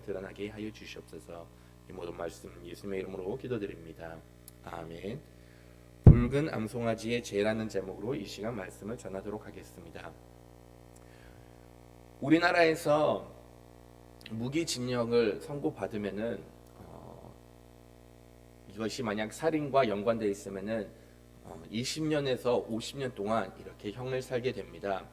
드러나게 하여 주시옵소서. 이 모든 말씀 예수님의 이름으로 기도드립니다. 아멘. 붉은 암송아지의 죄라는 제목으로 이 시간 말씀을 전하도록 하겠습니다. 우리나라에서 무기징역을 선고받으면은 이것이 만약 살인과 연관되어 있으면은 20년에서 50년 동안 이렇게 형을 살게 됩니다.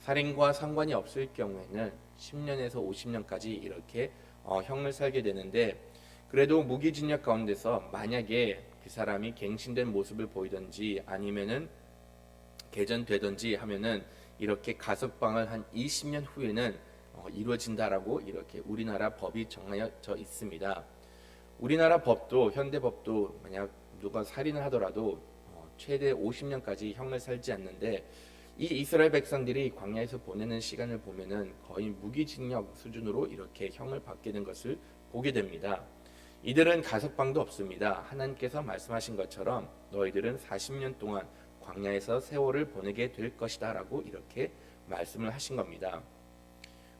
살인과 상관이 없을 경우에는 10년에서 50년까지 이렇게 형을 살게 되는데, 그래도 무기징역 가운데서 만약에 그 사람이 갱신된 모습을 보이든지 아니면은 개전되든지 하면은 이렇게 가석방을 한 20년 후에는 이루어진다라고 이렇게 우리나라 법이 정해져 있습니다. 우리나라 법도 현대 법도 만약 누가 살인을 하더라도 최대 50년까지 형을 살지 않는데, 이 이스라엘 백성들이 광야에서 보내는 시간을 보면은 거의 무기징역 수준으로 이렇게 형을 받게 된 것을 보게 됩니다. 이들은 가석방도 없습니다. 하나님께서 말씀하신 것처럼 너희들은 40년 동안 광야에서 세월을 보내게 될 것이다 라고 이렇게 말씀을 하신 겁니다.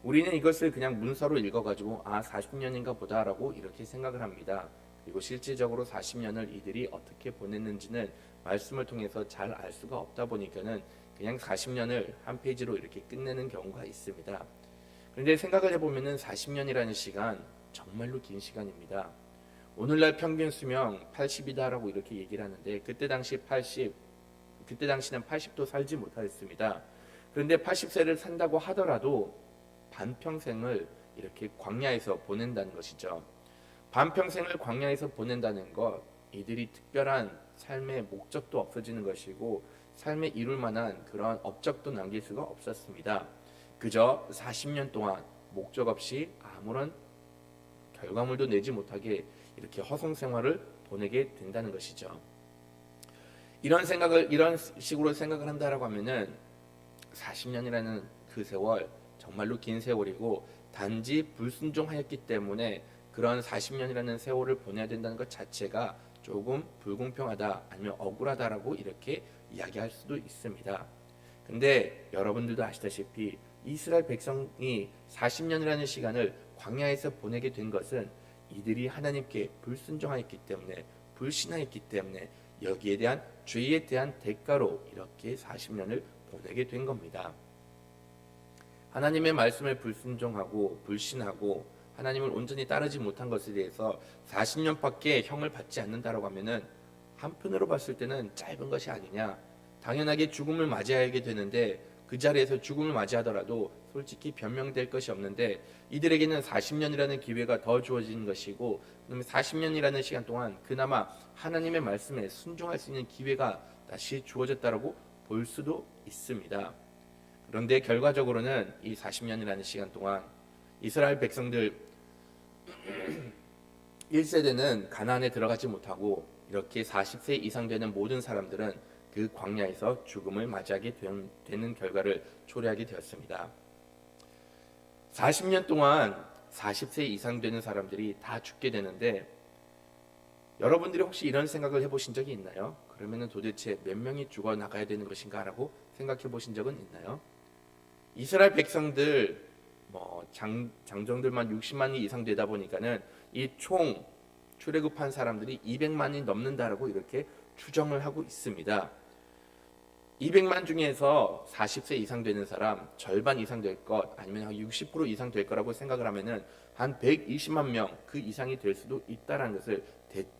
우리는 이것을 그냥 문서로 읽어가지고 40년인가 보다 라고 이렇게 생각을 합니다. 그리고 실질적으로 40년을 이들이 어떻게 보냈는지는 말씀을 통해서 잘 알 수가 없다 보니까는 그냥 40년을 한 페이지로 이렇게 끝내는 경우가 있습니다. 그런데 생각을 해보면은 40년이라는 시간 정말로 긴 시간입니다. 오늘날 평균 수명 80이다라고 이렇게 얘기를 하는데, 그때 당시는 80도 살지 못했습니다. 그런데 80세를 산다고 하더라도 반평생을 이렇게 광야에서 보낸다는 것이죠. 반평생을 광야에서 보낸다는 것, 이들이 특별한 삶의 목적도 없어지는 것이고 삶에 이룰 만한 그러한 업적도 남길 수가 없었습니다. 그저 40년 동안 목적 없이 아무런 결과물도 내지 못하게 이렇게 허송 생활을 보내게 된다는 것이죠. 이런 식으로 생각을 한다라고 하면은 40년이라는 그 세월 정말로 긴 세월이고, 단지 불순종하였기 때문에 그런 40년이라는 세월을 보내야 된다는 것 자체가 조금 불공평하다, 아니면 억울하다라고 이렇게 이야기할 수도 있습니다. 근데 여러분들도 아시다시피 이스라엘 백성이 40년이라는 시간을 광야에서 보내게 된 것은 이들이 하나님께 불순종하였기 때문에, 불신하였기 때문에 여기에 대한 죄에 대한 대가로 이렇게 40년을 보내게 된 겁니다. 하나님의 말씀을 불순종하고 불신하고 하나님을 온전히 따르지 못한 것에 대해서 40년밖에 형을 받지 않는다라고 하면은 한편으로 봤을 때는 짧은 것이 아니냐. 당연하게 죽음을 맞이하게 되는데 그 자리에서 죽음을 맞이하더라도 솔직히 변명될 것이 없는데, 이들에게는 40년이라는 기회가 더 주어진 것이고, 40년이라는 시간 동안 그나마 하나님의 말씀에 순종할 수 있는 기회가 다시 주어졌다라고 볼 수도 있습니다. 그런데 결과적으로는 이 40년이라는 시간 동안 이스라엘 백성들 1세대는 가나안에 들어가지 못하고, 이렇게 40세 이상 되는 모든 사람들은 그 광야에서 죽음을 맞이하게 되는 결과를 초래하게 되었습니다. 40년 동안 40세 이상 되는 사람들이 다 죽게 되는데, 여러분들이 혹시 이런 생각을 해보신 적이 있나요? 그러면 도대체 몇 명이 죽어나가야 되는 것인가 라고 생각해 보신 적은 있나요? 이스라엘 백성들 장정들만 60만이 이상 되다 보니까는 이 총 출애굽한 사람들이 200만이 넘는다라고 이렇게 추정을 하고 있습니다. 200만 중에서 40세 이상 되는 사람 절반 이상 될 것, 아니면 60% 이상 될 거라고 생각을 하면은 한 120만 명 그 이상이 될 수도 있다라는 것을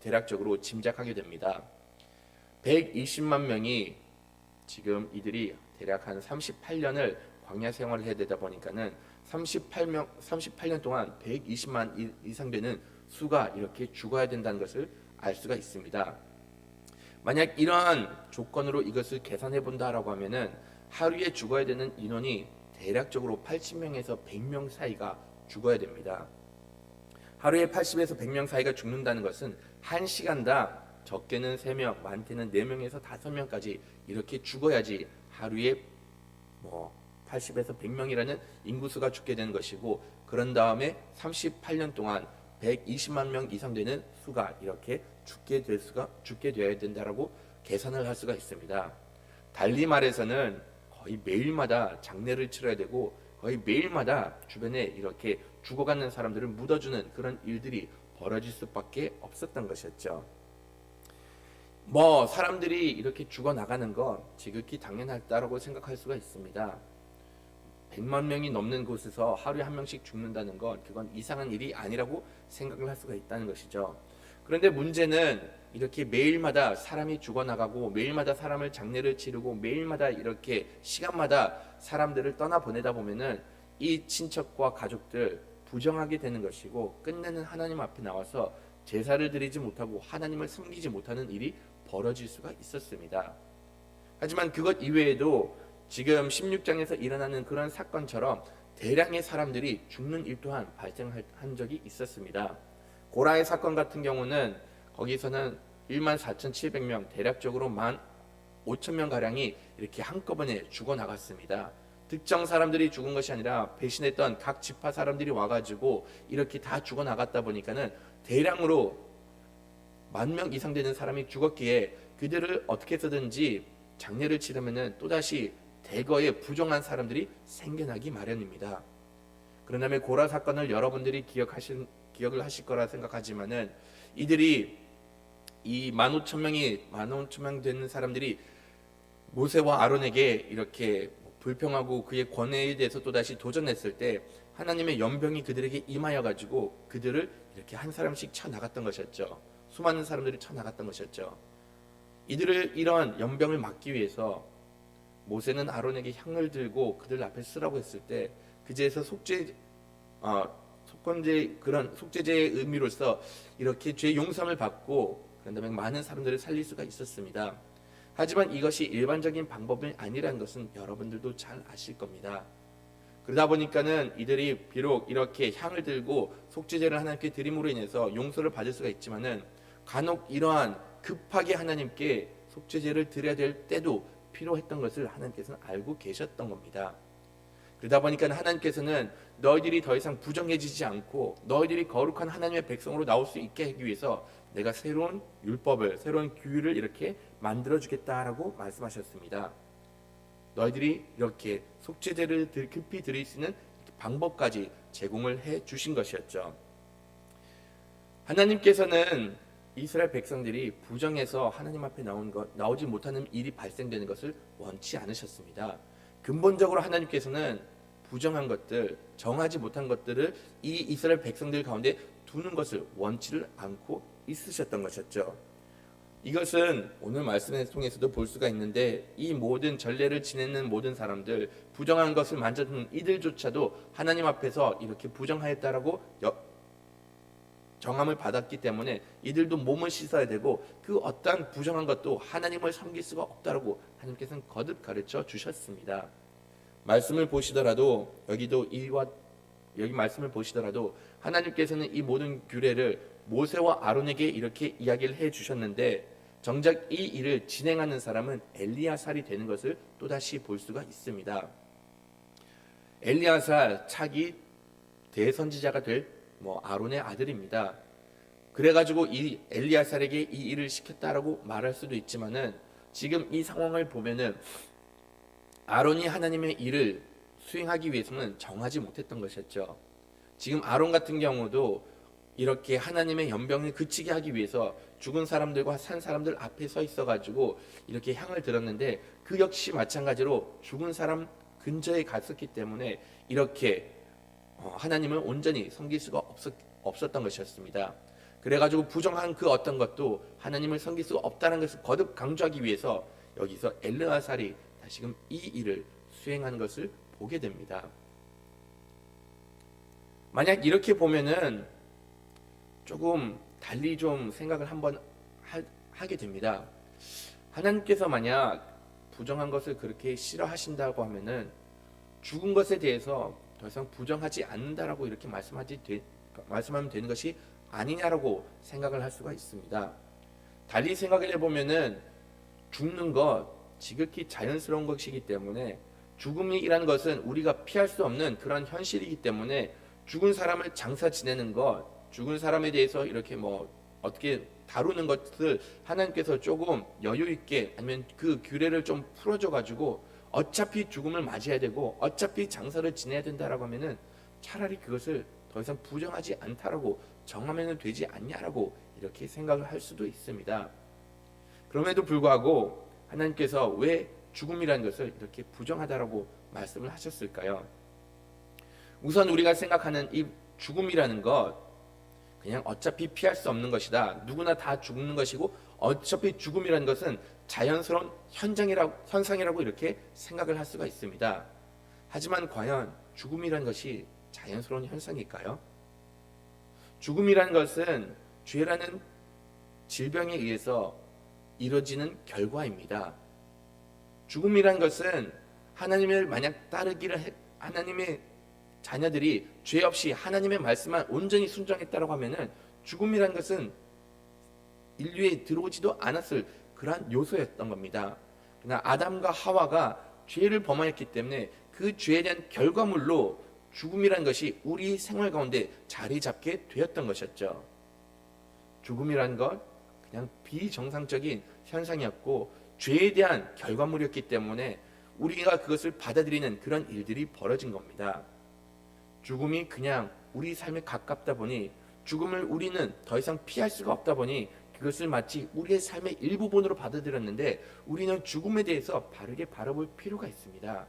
대략적으로 짐작하게 됩니다. 120만 명이 지금 이들이 대략 한 38년을 광야 생활을 해야 되다 보니까는 38년 동안 120만 이상 되는 수가 이렇게 죽어야 된다는 것을 알 수가 있습니다. 만약 이러한 조건으로 이것을 계산해 본다라고 하면은 하루에 죽어야 되는 인원이 대략적으로 80명에서 100명 사이가 죽어야 됩니다. 하루에 80에서 100명 사이가 죽는다는 것은 1시간당 적게는 3명, 많게는 4명에서 5명까지 이렇게 죽어야지 하루에 80에서 100명이라는 인구수가 죽게 되는 것이고, 그런 다음에 38년 동안 120만 명 이상 되는 수가 이렇게 죽게 되어야 된다라고 계산을 할 수가 있습니다. 달리 말해서는 거의 매일마다 장례를 치러야 되고 거의 매일마다 주변에 이렇게 죽어가는 사람들을 묻어주는 그런 일들이 벌어질 수밖에 없었던 것이었죠. 뭐 사람들이 이렇게 죽어나가는 건 지극히 당연하다고 생각할 수가 있습니다. 100만 명이 넘는 곳에서 하루에 한 명씩 죽는다는 건 그건 이상한 일이 아니라고 생각을 할 수가 있다는 것이죠. 그런데 문제는 이렇게 매일마다 사람이 죽어나가고 매일마다 사람을 장례를 치르고 매일마다 이렇게 시간마다 사람들을 떠나보내다 보면은 이 친척과 가족들 부정하게 되는 것이고 끝내는 하나님 앞에 나와서 제사를 드리지 못하고 하나님을 섬기지 못하는 일이 벌어질 수가 있었습니다. 하지만 그것 이외에도 지금 16장에서 일어나는 그런 사건처럼 대량의 사람들이 죽는 일 또한 발생한 적이 있었습니다. 고라의 사건 같은 경우는 거기서는 14,700명, 대략적으로 15,000명 가량이 이렇게 한꺼번에 죽어나갔습니다. 특정 사람들이 죽은 것이 아니라 배신했던 각 지파 사람들이 와가지고 이렇게 다 죽어나갔다 보니까는 대량으로 10,000명 이상 되는 사람이 죽었기에 그들을 어떻게 해서든지 장례를 치르면은 또다시 대거의 부정한 사람들이 생겨나기 마련입니다. 그런다면 고라 사건을 여러분들이 기억을 하실 거라 생각하지만은 이들이 이 15,000명 되는 사람들이 모세와 아론에게 이렇게 불평하고 그의 권위에 대해서 또다시 도전했을 때 하나님의 연병이 그들에게 임하여 가지고 그들을 이렇게 한 사람씩 쳐 나갔던 것이었죠. 수많은 사람들이 쳐 나갔던 것이었죠. 이들을 이런 연병을 막기 위해서 모세는 아론에게 향을 들고 그들 앞에 쓰라고 했을 때 그제에서 그런 속죄제의 의미로서 이렇게 죄 용서를 받고 그런 다음에 많은 사람들을 살릴 수가 있었습니다. 하지만 이것이 일반적인 방법이 아니라는 것은 여러분들도 잘 아실 겁니다. 그러다 보니까는 이들이 비록 이렇게 향을 들고 속죄제를 하나님께 드림으로 인해서 용서를 받을 수가 있지만은 간혹 이러한 급하게 하나님께 속죄제를 드려야 될 때도 필요했던 것을 하나님께서는 알고 계셨던 겁니다. 그러다 보니까 하나님께서는 너희들이 더 이상 부정해지지 않고 너희들이 거룩한 하나님의 백성으로 나올 수 있게 하기 위해서 내가 새로운 율법을, 새로운 규율을 이렇게 만들어주겠다라고 말씀하셨습니다. 너희들이 이렇게 속죄제를 급히 드릴 수 있는 방법까지 제공을 해 주신 것이었죠. 하나님께서는 이스라엘 백성들이 부정해서 하나님 앞에 나오지 못하는 일이 발생되는 것을 원치 않으셨습니다. 근본적으로 하나님께서는 부정한 것들, 정하지 못한 것들을 이 이스라엘 백성들 가운데 두는 것을 원치를 않고 있으셨던 것이었죠. 이것은 오늘 말씀을 통해서도 볼 수가 있는데 이 모든 전례를 지내는 모든 사람들, 부정한 것을 만졌던 이들조차도 하나님 앞에서 이렇게 부정하였다라고 정함을 받았기 때문에 이들도 몸을 씻어야 되고 그 어떠한 부정한 것도 하나님을 섬길 수가 없다라고 하나님께서는 거듭 가르쳐 주셨습니다. 말씀을 보시더라도 여기 말씀을 보시더라도 하나님께서는 이 모든 규례를 모세와 아론에게 이렇게 이야기를 해 주셨는데 정작 이 일을 진행하는 사람은 엘리야살이 되는 것을 또다시 볼 수가 있습니다. 엘리야살 차기 대선지자가 될 아론의 아들입니다. 그래가지고 이 엘리야살에게 이 일을 시켰다라고 말할 수도 있지만은 지금 이 상황을 보면은 아론이 하나님의 일을 수행하기 위해서는 정하지 못했던 것이었죠. 지금 아론 같은 경우도 이렇게 하나님의 연병을 그치게 하기 위해서 죽은 사람들과 산 사람들 앞에 서 있어가지고 이렇게 향을 들었는데 그 역시 마찬가지로 죽은 사람 근처에 갔었기 때문에 이렇게 하나님을 온전히 섬길 수가 없었던 것이었습니다. 그래가지고 부정한 그 어떤 것도 하나님을 섬길 수가 없다는 것을 거듭 강조하기 위해서 여기서 엘르아살이 다시금 이 일을 수행하는 것을 보게 됩니다. 만약 이렇게 보면은 조금 달리 좀 생각을 한번 하게 됩니다. 하나님께서 만약 부정한 것을 그렇게 싫어하신다고 하면은 죽은 것에 대해서 더 이상 부정하지 않는다라고 이렇게 말씀하면 되는 것이 아니냐라고 생각을 할 수가 있습니다. 달리 생각을 해보면은 죽는 것 지극히 자연스러운 것이기 때문에 죽음이라는 것은 우리가 피할 수 없는 그런 현실이기 때문에 죽은 사람을 장사 지내는 것, 죽은 사람에 대해서 이렇게 어떻게 다루는 것을 하나님께서 조금 여유 있게 아니면 그 규례를 좀 풀어줘 가지고 어차피 죽음을 맞이해야 되고 어차피 장사를 지내야 된다라고 하면은 차라리 그것을 더 이상 부정하지 않다라고 정하면 되지 않냐라고 이렇게 생각을 할 수도 있습니다. 그럼에도 불구하고 하나님께서 왜 죽음이라는 것을 이렇게 부정하다라고 말씀을 하셨을까요? 우선 우리가 생각하는 이 죽음이라는 것, 그냥 어차피 피할 수 없는 것이다. 누구나 다 죽는 것이고 어차피 죽음이라는 것은 자연스러운 현상이라고 이렇게 생각을 할 수가 있습니다. 하지만 과연 죽음이라는 것이 자연스러운 현상일까요? 죽음이라는 것은 죄라는 질병에 의해서 이루어지는 결과입니다. 죽음이라는 것은 하나님을 만약 하나님의 자녀들이 죄 없이 하나님의 말씀만 온전히 순종했다고 하면은 죽음이라는 것은 인류에 들어오지도 않았을 그러한 요소였던 겁니다. 그러나 아담과 하와가 죄를 범하였기 때문에 그 죄에 대한 결과물로 죽음이라는 것이 우리 생활 가운데 자리 잡게 되었던 것이었죠. 죽음이라는 것 그냥 비정상적인 현상이었고 죄에 대한 결과물이었기 때문에 우리가 그것을 받아들이는 그런 일들이 벌어진 겁니다. 죽음이 그냥 우리 삶에 가깝다 보니 죽음을 우리는 더 이상 피할 수가 없다 보니 그것을 마치 우리의 삶의 일부분으로 받아들였는데 우리는 죽음에 대해서 바르게 바라볼 필요가 있습니다.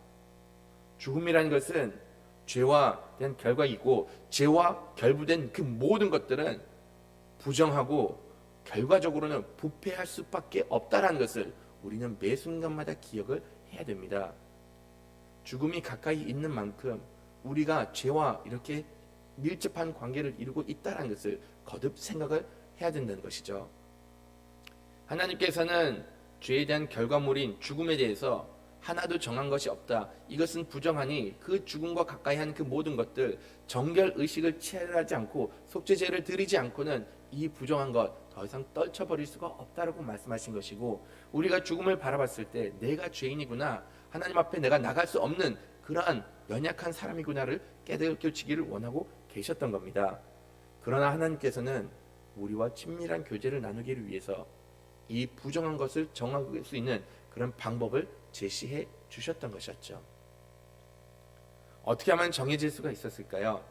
죽음이라는 것은 죄와 대한 결과이고 죄와 결부된 그 모든 것들은 부정하고 결과적으로는 부패할 수밖에 없다라는 것을 우리는 매 순간마다 기억을 해야 됩니다. 죽음이 가까이 있는 만큼 우리가 죄와 이렇게 밀접한 관계를 이루고 있다는 것을 거듭 생각을 해야 된다는 것이죠. 하나님께서는 죄에 대한 결과물인 죽음에 대해서 하나도 정한 것이 없다. 이것은 부정하니 그 죽음과 가까이 한 그 모든 것들 정결 의식을 취하지 않고 속죄제를 드리지 않고는 이 부정한 것 더 이상 떨쳐버릴 수가 없다라고 말씀하신 것이고 우리가 죽음을 바라봤을 때 내가 죄인이구나 하나님 앞에 내가 나갈 수 없는 그러한 연약한 사람이구나를 깨닫기를 원하고 계셨던 겁니다. 그러나 하나님께서는 우리와 친밀한 교제를 나누기를 위해서 이 부정한 것을 정할 수 있는 그런 방법을 제시해 주셨던 것이었죠. 어떻게 하면 정해질 수가 있었을까요?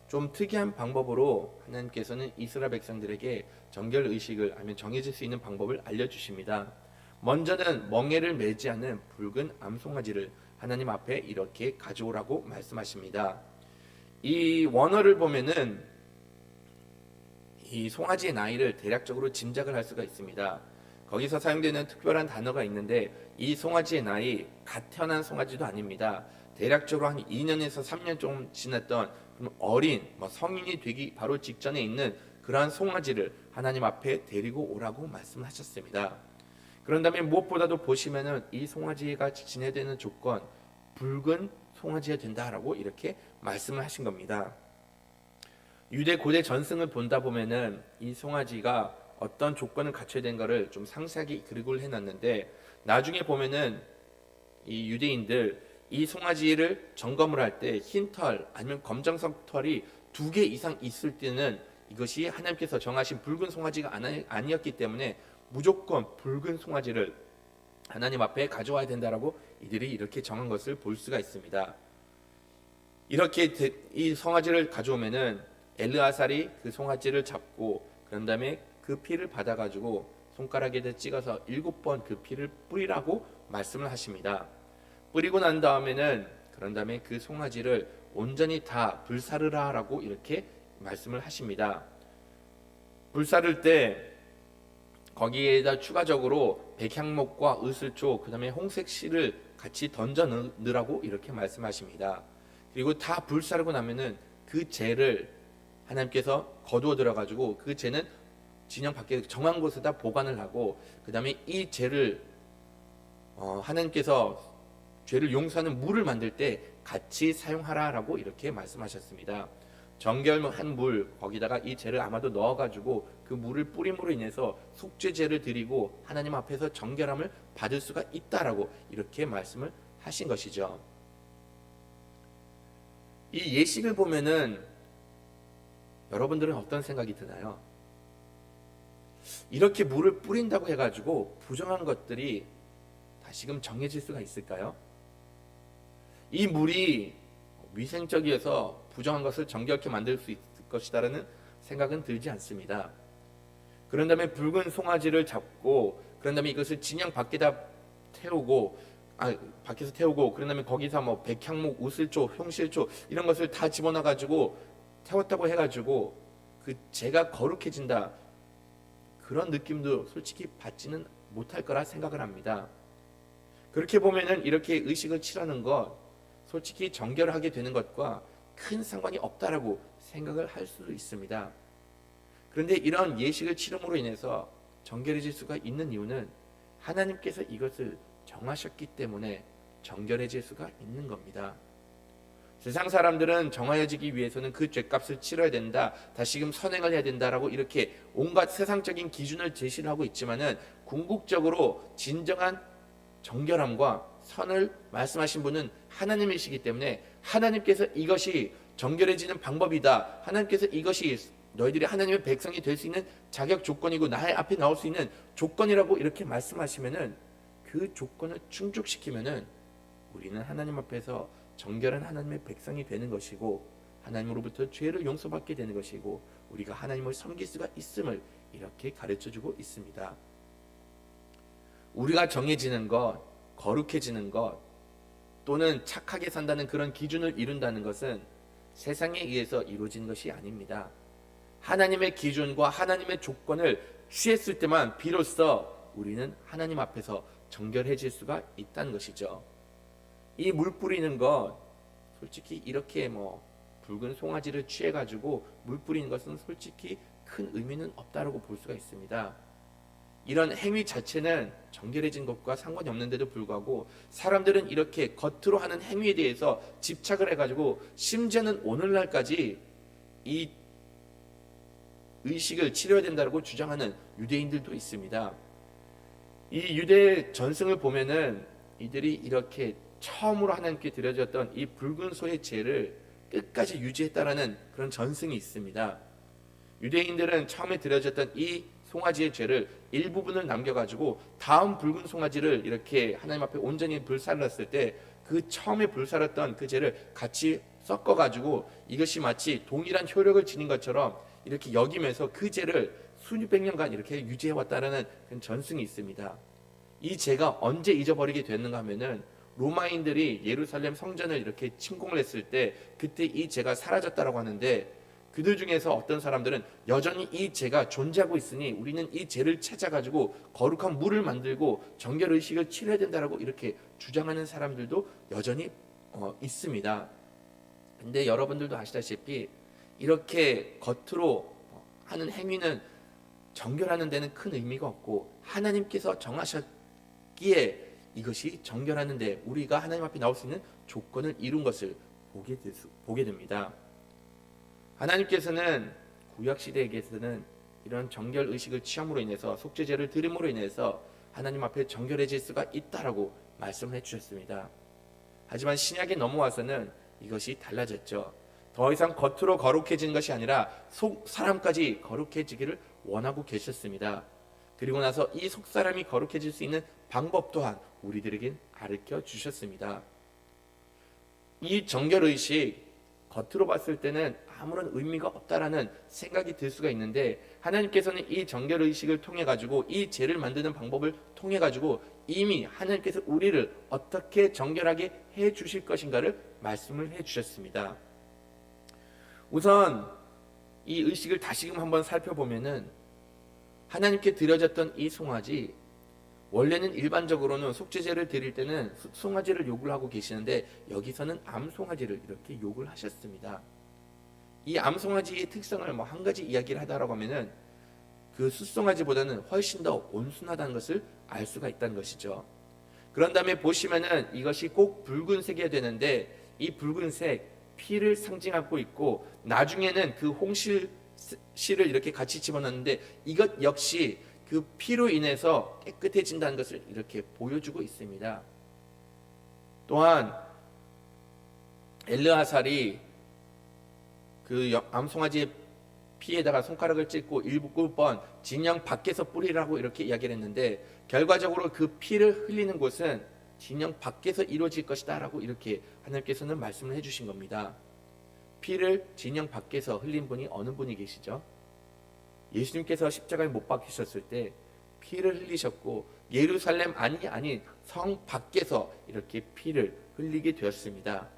좀 특이한 방법으로 하나님께서는 이스라엘 백성들에게 정결 의식을 하면 정해질 수 있는 방법을 알려주십니다. 먼저는 멍에를 매지 않은 붉은 암송아지를 하나님 앞에 이렇게 가져오라고 말씀하십니다. 이 원어를 보면은 이 송아지의 나이를 대략적으로 짐작을 할 수가 있습니다. 거기서 사용되는 특별한 단어가 있는데 이 송아지의 나이 갓 태어난 송아지도 아닙니다. 대략적으로 한 2년에서 3년 좀 지났던 어린 성인이 되기 바로 직전에 있는 그러한 송아지를 하나님 앞에 데리고 오라고 말씀하셨습니다. 그런 다음에 무엇보다도 보시면은 이 송아지가 지내야 되는 조건 붉은 송아지가 된다라고 이렇게 말씀을 하신 겁니다. 유대 고대 전승을 본다 보면은 이 송아지가 어떤 조건을 갖춰야 되는 것을 좀 상세하게 기록을 해놨는데 나중에 보면은 이 유대인들 이 송아지를 점검을 할 때 흰 털 아니면 검정색 털이 2개 이상 있을 때는 이것이 하나님께서 정하신 붉은 송아지가 아니었기 때문에 무조건 붉은 송아지를 하나님 앞에 가져와야 된다라고 이들이 이렇게 정한 것을 볼 수가 있습니다. 이렇게 이 송아지를 가져오면은 엘르아살이 그 송아지를 잡고 그런 다음에 그 피를 받아가지고 손가락에다 찍어서 7번 그 피를 뿌리라고 말씀을 하십니다. 뿌리고 난 다음에는 그런 다음에 그 송아지를 온전히 다 불사르라라고 이렇게 말씀을 하십니다. 불사를 때 거기에다 추가적으로 백향목과 으슬초 그 다음에 홍색 실을 같이 던져 넣으라고 이렇게 말씀하십니다. 그리고 다 불사르고 나면은 그 재를 하나님께서 거두어 들어가지고 그 재는 진영 밖에 정한 곳에다 보관을 하고 그 다음에 이 재를 하나님께서 죄를 용서하는 물을 만들 때 같이 사용하라라고 이렇게 말씀하셨습니다. 정결한 물 거기다가 이 재를 아마도 넣어가지고 그 물을 뿌림으로 인해서 속죄제를 드리고 하나님 앞에서 정결함을 받을 수가 있다라고 이렇게 말씀을 하신 것이죠. 이 예식을 보면은 여러분들은 어떤 생각이 드나요? 이렇게 물을 뿌린다고 해가지고 부정한 것들이 다시금 정해질 수가 있을까요? 이 물이 위생적이어서 부정한 것을 정결케 만들 수 있을 것이다라는 생각은 들지 않습니다. 그런 다음에 붉은 송아지를 잡고 그런 다음에 이것을 진영 밖에다 태우고 밖에서 태우고 그런 다음에 거기서 뭐 백향목, 우슬초, 홍실초 이런 것을 다 집어넣어 가지고 태웠다고 해가지고 그 죄가 거룩해진다 그런 느낌도 솔직히 받지는 못할 거라 생각을 합니다. 그렇게 보면은 이렇게 의식을 치르는 것 솔직히 정결하게 되는 것과 큰 상관이 없다라고 생각을 할 수도 있습니다. 그런데 이런 예식을 치름으로 인해서 정결해질 수가 있는 이유는 하나님께서 이것을 정하셨기 때문에 정결해질 수가 있는 겁니다. 세상 사람들은 정하여지기 위해서는 그 죄값을 치러야 된다, 다시금 선행을 해야 된다라고 이렇게 온갖 세상적인 기준을 제시를 하고 있지만은 궁극적으로 진정한 정결함과 선을 말씀하신 분은 하나님이시기 때문에 하나님께서 이것이 정결해지는 방법이다, 하나님께서 이것이 너희들이 하나님의 백성이 될 수 있는 자격 조건이고 나의 앞에 나올 수 있는 조건이라고 이렇게 말씀하시면은 그 조건을 충족시키면은 우리는 하나님 앞에서 정결한 하나님의 백성이 되는 것이고 하나님으로부터 죄를 용서받게 되는 것이고 우리가 하나님을 섬길 수가 있음을 이렇게 가르쳐주고 있습니다. 우리가 정해지는 것, 거룩해지는 것 또는 착하게 산다는 그런 기준을 이룬다는 것은 세상에 의해서 이루어진 것이 아닙니다. 하나님의 기준과 하나님의 조건을 취했을 때만 비로소 우리는 하나님 앞에서 정결해질 수가 있다는 것이죠. 이 물 뿌리는 것 솔직히 이렇게 붉은 송아지를 취해가지고 물 뿌리는 것은 솔직히 큰 의미는 없다라고 볼 수가 있습니다. 이런 행위 자체는 정결해진 것과 상관이 없는데도 불구하고 사람들은 이렇게 겉으로 하는 행위에 대해서 집착을 해가지고 심지어는 오늘날까지 이 의식을 치러야 된다고 주장하는 유대인들도 있습니다. 이 유대 전승을 보면은 이들이 이렇게 처음으로 하나님께 드려졌던 이 붉은 소의 죄를 끝까지 유지했다라는 그런 전승이 있습니다. 유대인들은 처음에 드려졌던 이 송아지의 죄를 일부분을 남겨가지고 다음 붉은 송아지를 이렇게 하나님 앞에 온전히 불살랐을 때 그 처음에 불살랐던 그 죄를 같이 섞어가지고 이것이 마치 동일한 효력을 지닌 것처럼 이렇게 여기면서 그 죄를 수백 년간 이렇게 유지해왔다는 그런 전승이 있습니다. 이 죄가 언제 잊어버리게 됐는가 하면은 로마인들이 예루살렘 성전을 이렇게 침공을 했을 때 그때 이 죄가 사라졌다라고 하는데 그들 중에서 어떤 사람들은 여전히 이 죄가 존재하고 있으니 우리는 이 죄를 찾아가지고 거룩한 물을 만들고 정결의식을 치러야 된다라고 이렇게 주장하는 사람들도 여전히 있습니다. 근데 여러분들도 아시다시피 이렇게 겉으로 하는 행위는 정결하는 데는 큰 의미가 없고 하나님께서 정하셨기에 이것이 정결하는데 우리가 하나님 앞에 나올 수 있는 조건을 이룬 것을 보게 됩니다. 하나님께서는 구약시대에게서는 이런 정결의식을 취함으로 인해서 속죄제를 드림으로 인해서 하나님 앞에 정결해질 수가 있다라고 말씀을 해주셨습니다. 하지만 신약에 넘어와서는 이것이 달라졌죠. 더 이상 겉으로 거룩해지는 것이 아니라 속 사람까지 거룩해지기를 원하고 계셨습니다. 그리고 나서 이 속 사람이 거룩해질 수 있는 방법 또한 우리들에겐 가르쳐 주셨습니다. 이 정결의식 겉으로 봤을 때는 아무런 의미가 없다라는 생각이 들 수가 있는데 하나님께서는 이 정결의식을 통해 가지고 이 죄를 만드는 방법을 통해 가지고 이미 하나님께서 우리를 어떻게 정결하게 해 주실 것인가를 말씀을 해 주셨습니다. 우선 이 의식을 다시금 한번 살펴보면은 하나님께 드려졌던 이 송아지 원래는 일반적으로는 속죄제를 드릴 때는 송아지를 요구를 하고 계시는데 여기서는 암송아지를 이렇게 요구를 하셨습니다. 이 암송아지의 특성을 한 가지 이야기를 하다라고 하면은 그 숫송아지보다는 훨씬 더 온순하다는 것을 알 수가 있다는 것이죠. 그런 다음에 보시면은 이것이 꼭 붉은색이어야 되는데 이 붉은색 피를 상징하고 있고 나중에는 그 홍실을 이렇게 같이 집어넣는데 이것 역시 그 피로 인해서 깨끗해진다는 것을 이렇게 보여주고 있습니다. 또한 엘르아살이 그 암송아지의 피에다가 손가락을 찍고 7번 진영 밖에서 뿌리라고 이렇게 이야기를 했는데 결과적으로 그 피를 흘리는 곳은 진영 밖에서 이루어질 것이다 라고 이렇게 하나님께서는 말씀을 해주신 겁니다. 피를 진영 밖에서 흘린 분이 어느 분이 계시죠? 예수님께서 십자가에 못 박히셨을 때 피를 흘리셨고 예루살렘 안이 아닌 성 밖에서 이렇게 피를 흘리게 되었습니다.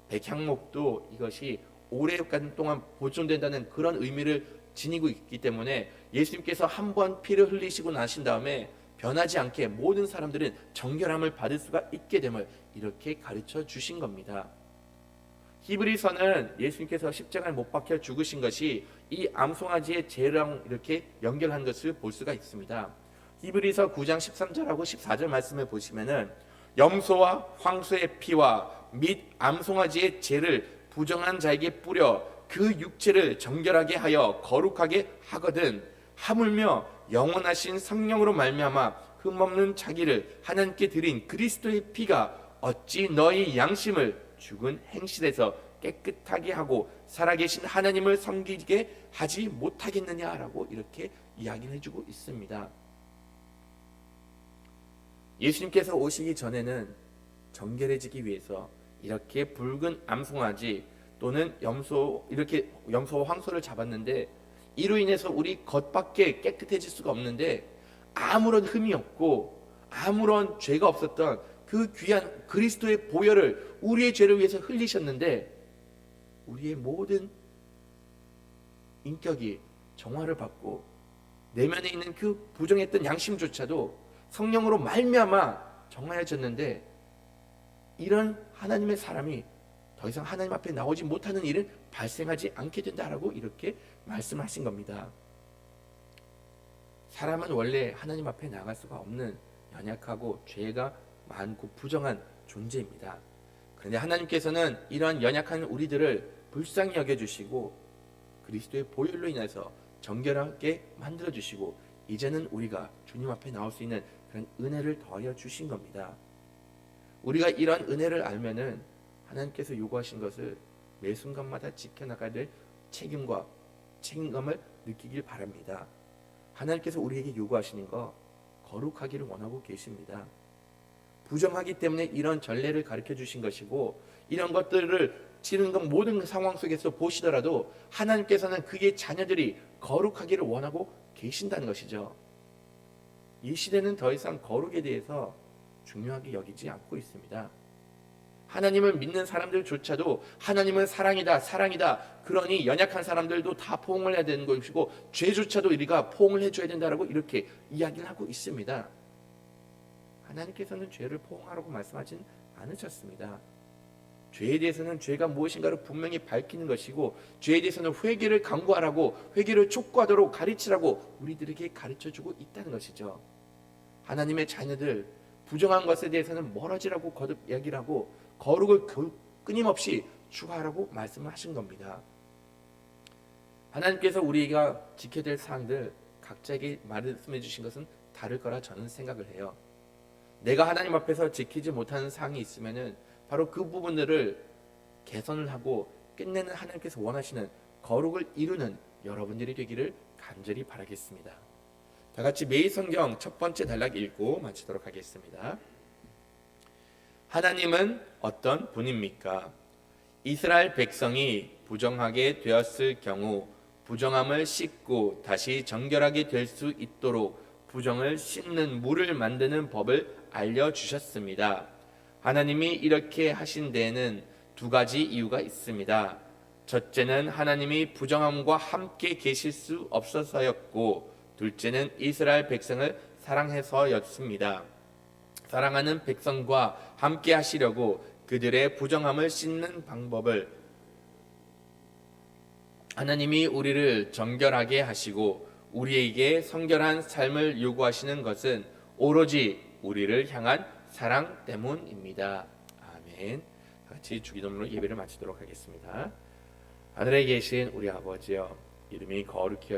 백향목도 이것이 오래간 동안 보존된다는 그런 의미를 지니고 있기 때문에 예수님께서 한 번 피를 흘리시고 나신 다음에 변하지 않게 모든 사람들은 정결함을 받을 수가 있게 됨을 이렇게 가르쳐 주신 겁니다. 히브리서는 예수님께서 십자가에 못 박혀 죽으신 것이 이 암송아지의 죄랑 이렇게 연결한 것을 볼 수가 있습니다. 히브리서 9장 13절하고 14절 말씀을 보시면은 염소와 황소의 피와 및 암송아지의 죄를 부정한 자에게 뿌려 그 육체를 정결하게 하여 거룩하게 하거든 하물며 영원하신 성령으로 말미암아 흠없는 자기를 하나님께 드린 그리스도의 피가 어찌 너희 양심을 죽은 행실에서 깨끗하게 하고 살아계신 하나님을 섬기게 하지 못하겠느냐라고 이렇게 이야기를 해주고 있습니다. 예수님께서 오시기 전에는 정결해지기 위해서 이렇게 붉은 암송아지 또는 염소와 황소를 잡았는데 이로 인해서 우리 겉밖에 깨끗해질 수가 없는데 아무런 흠이 없고 아무런 죄가 없었던 그 귀한 그리스도의 보혈을 우리의 죄를 위해서 흘리셨는데 우리의 모든 인격이 정화를 받고 내면에 있는 그 부정했던 양심조차도 성령으로 말미암아 정화해졌는데 이런 하나님의 사람이 더 이상 하나님 앞에 나오지 못하는 일은 발생하지 않게 된다라고 이렇게 말씀하신 겁니다. 사람은 원래 하나님 앞에 나갈 수가 없는 연약하고 죄가 많고 부정한 존재입니다. 그런데 하나님께서는 이러한 연약한 우리들을 불쌍히 여겨주시고 그리스도의 보혈로 인해서 정결하게 만들어주시고 이제는 우리가 주님 앞에 나올 수 있는 그런 은혜를 더하여 주신 겁니다. 우리가 이런 은혜를 알면은 하나님께서 요구하신 것을 매 순간마다 지켜나가야 될 책임감을 느끼길 바랍니다. 하나님께서 우리에게 요구하시는 거 거룩하기를 원하고 계십니다. 부정하기 때문에 이런 전례를 가르쳐 주신 것이고 이런 것들을 치는 것 모든 상황 속에서 보시더라도 하나님께서는 그의 자녀들이 거룩하기를 원하고 계신다는 것이죠. 이 시대는 더 이상 거룩에 대해서 중요하게 여기지 않고 있습니다. 하나님을 믿는 사람들조차도 하나님은 사랑이다 사랑이다 그러니 연약한 사람들도 다 포옹을 해야 되는 것이고 죄조차도 우리가 포옹을 해줘야 된다라고 이렇게 이야기를 하고 있습니다. 하나님께서는 죄를 포옹하라고 말씀하진 않으셨습니다. 죄에 대해서는 죄가 무엇인가를 분명히 밝히는 것이고 죄에 대해서는 회개를 강구하라고 회개를 촉구하도록 가르치라고 우리들에게 가르쳐주고 있다는 것이죠. 하나님의 자녀들 부정한 것에 대해서는 멀어지라고 거듭 이야기를 하고 거룩을 끊임없이 추구하라고 말씀을 하신 겁니다. 하나님께서 우리가 지켜야 될 사항들 각자에게 말씀해 주신 것은 다를 거라 저는 생각을 해요. 내가 하나님 앞에서 지키지 못하는 사항이 있으면은 바로 그 부분들을 개선을 하고 끝내는 하나님께서 원하시는 거룩을 이루는 여러분들이 되기를 간절히 바라겠습니다. 다 같이 매일 성경 첫 번째 단락 읽고 마치도록 하겠습니다. 하나님은 어떤 분입니까? 이스라엘 백성이 부정하게 되었을 경우 부정함을 씻고 다시 정결하게 될 수 있도록 부정을 씻는 물을 만드는 법을 알려주셨습니다. 하나님이 이렇게 하신 데에는 두 가지 이유가 있습니다. 첫째는 하나님이 부정함과 함께 계실 수 없어서였고 둘째는 이스라엘 백성을 사랑해서였습니다. 사랑하는 백성과 함께 하시려고 그들의 부정함을 씻는 방법을 하나님이 우리를 정결하게 하시고 우리에게 성결한 삶을 요구하시는 것은 오로지 우리를 향한 사랑 때문입니다. 아멘. 같이 주기도문으로 예배를 마치도록 하겠습니다. 하늘에 계신 우리 아버지여, 이름이 거룩히